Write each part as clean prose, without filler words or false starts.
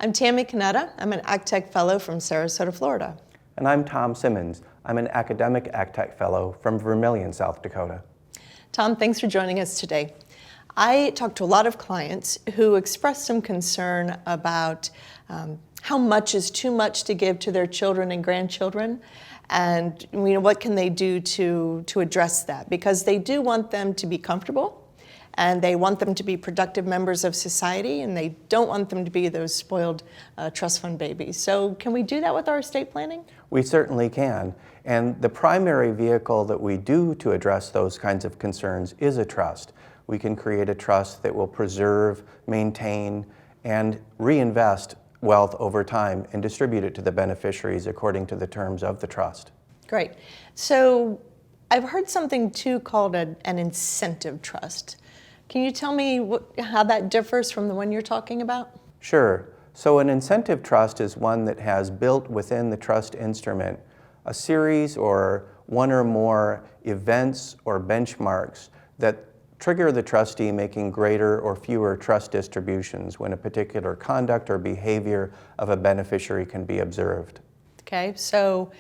I'm Tammy Canetta. I'm an ACTEC Fellow from Sarasota, Florida. And I'm Tom Simmons. I'm an academic ACTEC Fellow from Vermillion, South Dakota. Tom, thanks for joining us today. I talked to a lot of clients who expressed some concern about how much is too much to give to their children and grandchildren, and what can they do to address that, because they do want them to be comfortable and they want them to be productive members of society, and they don't want them to be those spoiled trust fund babies. So can we do that with our estate planning? We certainly can. And the primary vehicle that we do to address those kinds of concerns is a trust. We can create a trust that will preserve, maintain, and reinvest wealth over time and distribute it to the beneficiaries according to the terms of the trust. Great. So I've heard something too called an incentive trust. Can you tell me how that differs from the one you're talking about? Sure. So an incentive trust is one that has built within the trust instrument a series or one or more events or benchmarks that trigger the trustee making greater or fewer trust distributions when a particular conduct or behavior of a beneficiary can be observed. Okay, so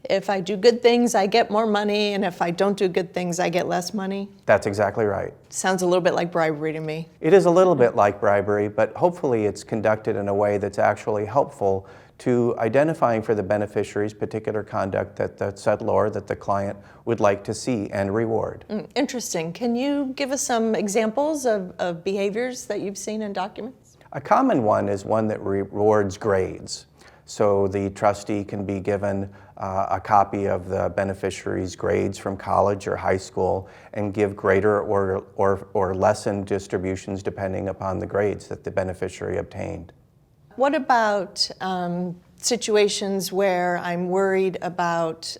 if I do good things, I get more money, and if I don't do good things, I get less money? That's exactly right. Sounds a little bit like bribery to me. It is a little bit like bribery, but hopefully it's conducted in a way that's actually helpful to identifying for the beneficiaries particular conduct that the settlor, that the client would like to see and reward. Interesting. Can you give us some examples of behaviors that you've seen in documents? A common one is one that rewards grades. So the trustee can be given a copy of the beneficiary's grades from college or high school and give greater or lessened distributions depending upon the grades that the beneficiary obtained. What about situations where I'm worried about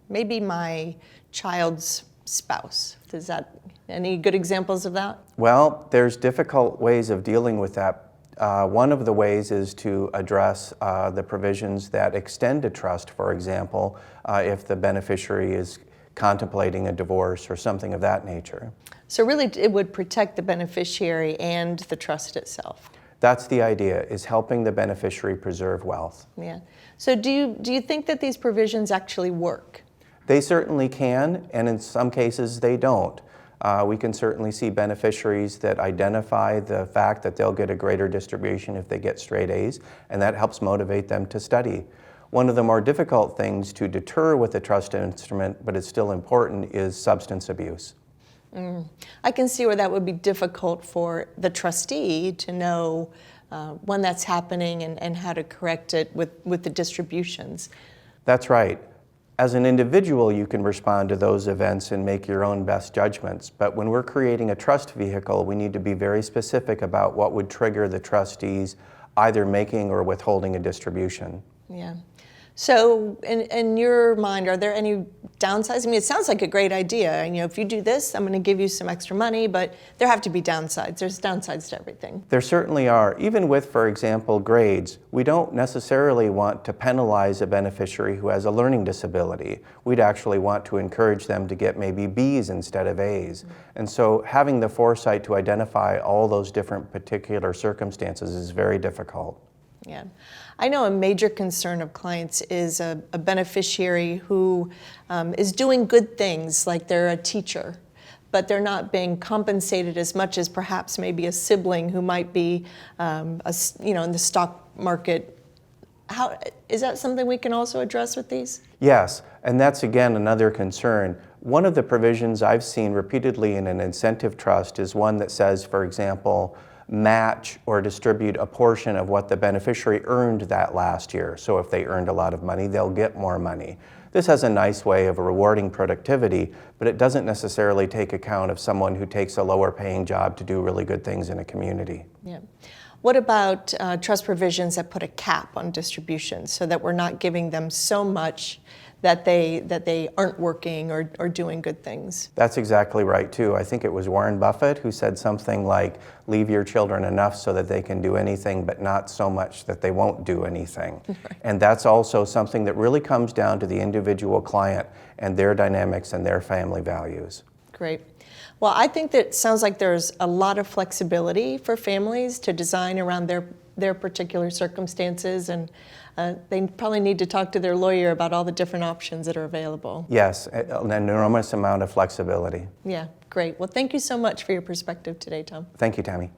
maybe my child's spouse? Is that any good examples of that? Well, there's difficult ways of dealing with that. One of the ways is to address the provisions that extend a trust, for example, if the beneficiary is contemplating a divorce or something of that nature. So really it would protect the beneficiary and the trust itself. That's the idea, is helping the beneficiary preserve wealth. Yeah. So do you think that these provisions actually work? They certainly can, and in some cases they don't. We can certainly see beneficiaries that identify the fact that they'll get a greater distribution if they get straight A's, and that helps motivate them to study. One of the more difficult things to deter with a trust instrument, but it's still important, is substance abuse. I can see where that would be difficult for the trustee to know when that's happening and how to correct it with the distributions. That's right. As an individual, you can respond to those events and make your own best judgments. But when we're creating a trust vehicle, we need to be very specific about what would trigger the trustees either making or withholding a distribution. Yeah. So in your mind, are there any downsides? I mean, it sounds like a great idea. If you do this, I'm going to give you some extra money, but there have to be downsides. There's downsides to everything. There certainly are. Even with, for example, grades, we don't necessarily want to penalize a beneficiary who has a learning disability. We'd actually want to encourage them to get maybe B's instead of A's. And so having the foresight to identify all those different particular circumstances is very difficult. Yeah. I know a major concern of clients is a beneficiary who is doing good things, like they're a teacher, but they're not being compensated as much as perhaps maybe a sibling who might be in the stock market. Is that something we can also address with these? Yes, and that's again another concern. One of the provisions I've seen repeatedly in an incentive trust is one that says, for example, match or distribute a portion of what the beneficiary earned that last year. So if they earned a lot of money, they'll get more money. This has a nice way of rewarding productivity, but it doesn't necessarily take account of someone who takes a lower paying job to do really good things in a community. Yeah. What about trust provisions that put a cap on distributions so that we're not giving them so much that they aren't working or doing good things? That's exactly right too. I think it was Warren Buffett who said something like, leave your children enough so that they can do anything, but not so much that they won't do anything. Right. And that's also something that really comes down to the individual client and their dynamics and their family values. Great. Well, I think that it sounds like there's a lot of flexibility for families to design around their their particular circumstances, and they probably need to talk to their lawyer about all the different options that are available. Yes, an enormous amount of flexibility. Yeah, great. Well, thank you so much for your perspective today, Tom. Thank you, Tammy.